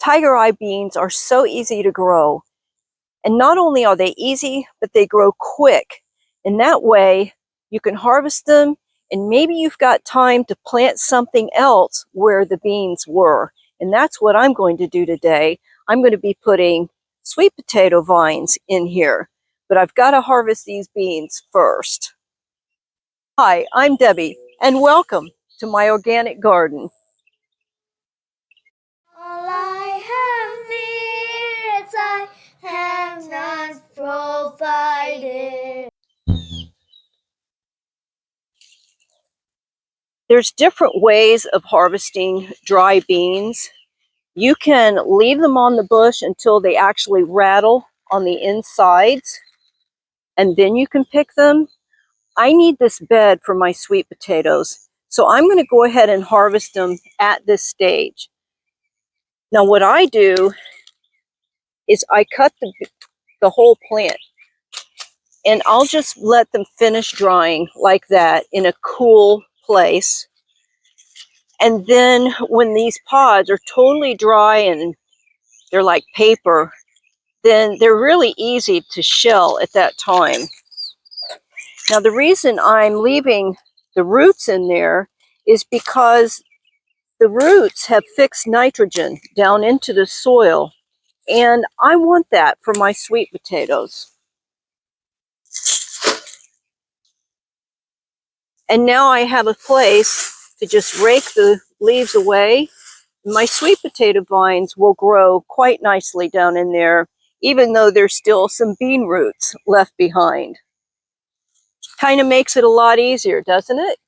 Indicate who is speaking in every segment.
Speaker 1: Tiger eye beans are so easy to grow. And not only are they easy, but they grow quick. And that way you can harvest them, and maybe you've got time to plant something else where the beans were. And that's what I'm going to do today. I'm going to be putting sweet potato vines in here, but I've got to harvest these beans first. Hi, I'm Debbie, and welcome to my organic garden.
Speaker 2: All I have needs, I have not provided.
Speaker 1: There's different ways of harvesting dry beans. You can leave them on the bush until they actually rattle on the insides, and then you can pick them. I need this bed for my sweet potatoes, so I'm going to go ahead and harvest them at this stage. Now what I do is I cut the whole plant, and I'll just let them finish drying like that in a cool place. And then when these pods are totally dry and they're like paper, then they're really easy to shell at that time. Now the reason I'm leaving the roots in there is because the roots have fixed nitrogen down into the soil, and I want that for my sweet potatoes. And now I have a place to just rake the leaves away. My sweet potato vines will grow quite nicely down in there, even though there's still some bean roots left behind. Kind of makes it a lot easier, doesn't it?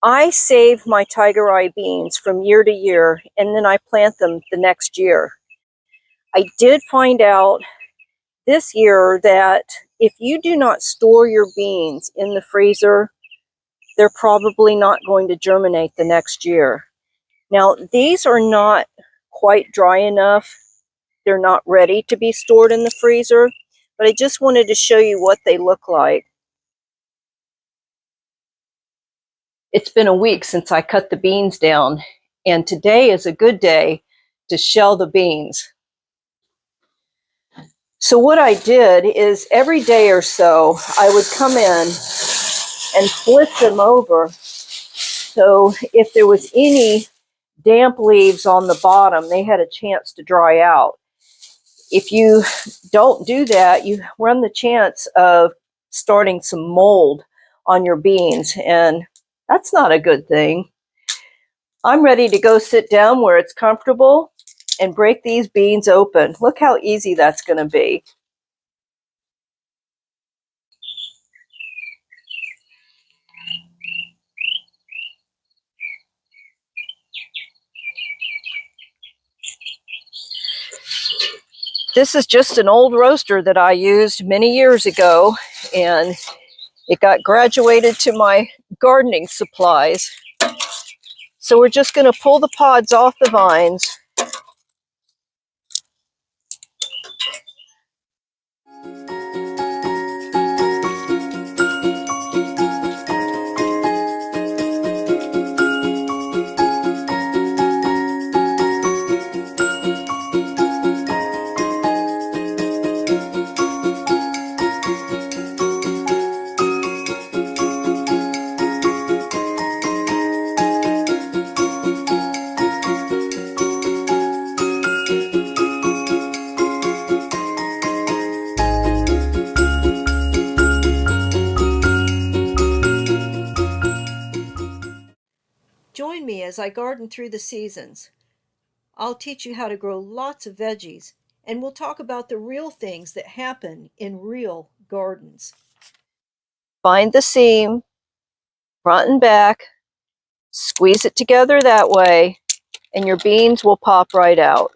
Speaker 1: I save my tiger eye beans from year to year, and then I plant them the next year. I did find out this year that if you do not store your beans in the freezer, they're probably not going to germinate the next year. Now, these are not quite dry enough. They're not ready to be stored in the freezer, but I just wanted to show you what they look like. It's been a week since I cut the beans down, and today is a good day to shell the beans. So what I did is every day or so, I would come in and flip them over. So if there was any damp leaves on the bottom, they had a chance to dry out. If you don't do that, you run the chance of starting some mold on your beans, and that's not a good thing. I'm ready to go sit down where it's comfortable and break these beans open. Look how easy that's going to be. This is just an old roaster that I used many years ago, and it got graduated to my gardening supplies. So we're just going to pull the pods off the vines.
Speaker 3: as I garden through the seasons. I'll teach you how to grow lots of veggies, and we'll talk about the real things that happen in real gardens.
Speaker 1: Find the seam, front and back, squeeze it together that way, and your beans will pop right out.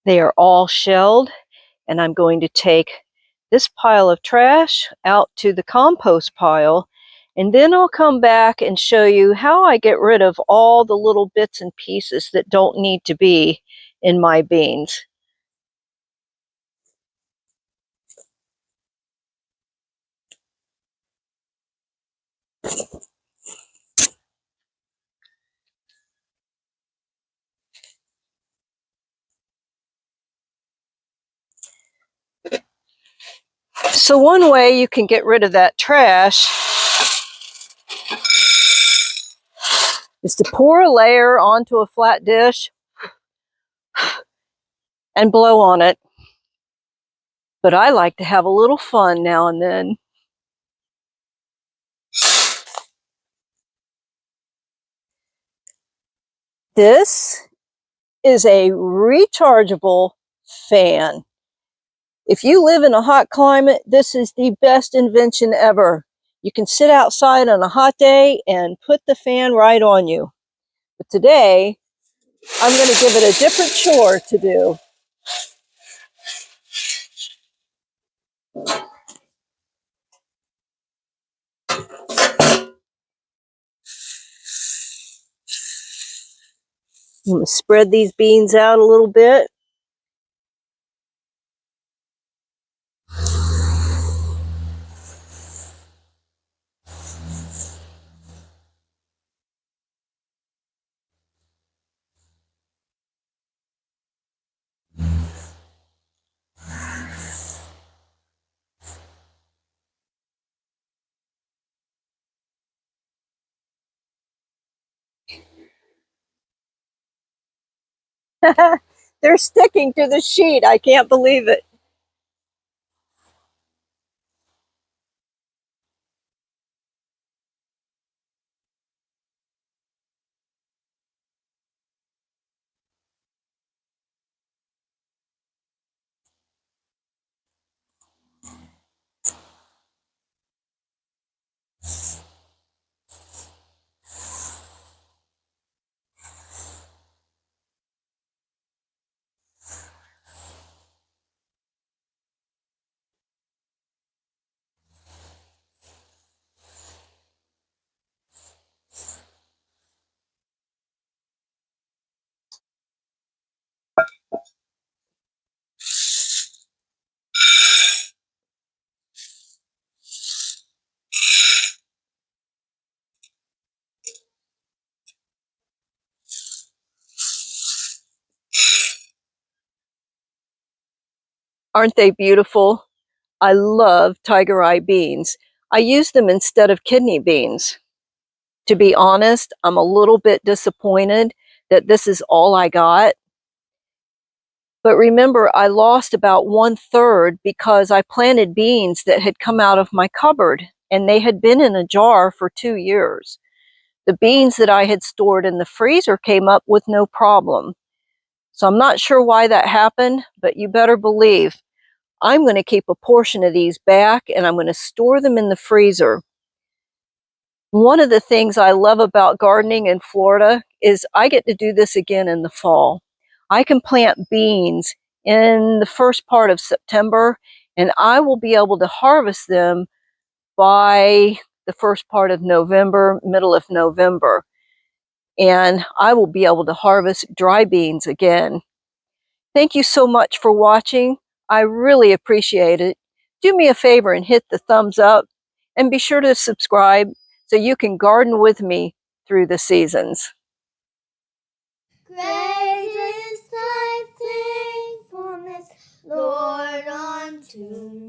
Speaker 1: They are all shelled, and I'm going to take this pile of trash out to the compost pile, and then I'll come back and show you how I get rid of all the little bits and pieces that don't need to be in my beans. So one way you can get rid of that trash is to pour a layer onto a flat dish and blow on it. But I like to have a little fun now and then. This is a rechargeable fan. If you live in a hot climate, this is the best invention ever. You can sit outside on a hot day and put the fan right on you. But today, I'm going to give it a different chore to do. I'm going to spread these beans out a little bit. They're sticking to the sheet. I can't believe it. Aren't they beautiful? I love tiger eye beans. I use them instead of kidney beans. To be honest, I'm a little bit disappointed that this is all I got. But remember, I lost about 1/3 because I planted beans that had come out of my cupboard, and they had been in a jar for 2 years. The beans that I had stored in the freezer came up with no problem. So I'm not sure why that happened, but you better believe I'm going to keep a portion of these back, and I'm going to store them in the freezer. One of the things I love about gardening in Florida is I get to do this again in the fall. I can plant beans in the first part of September, and I will be able to harvest them by the first part of November, middle of November. And I will be able to harvest dry beans again. Thank you so much for watching. I really appreciate it. Do me a favor and hit the thumbs up, and be sure to subscribe so you can garden with me through the seasons.
Speaker 2: Great is thy faithfulness, Lord, unto me.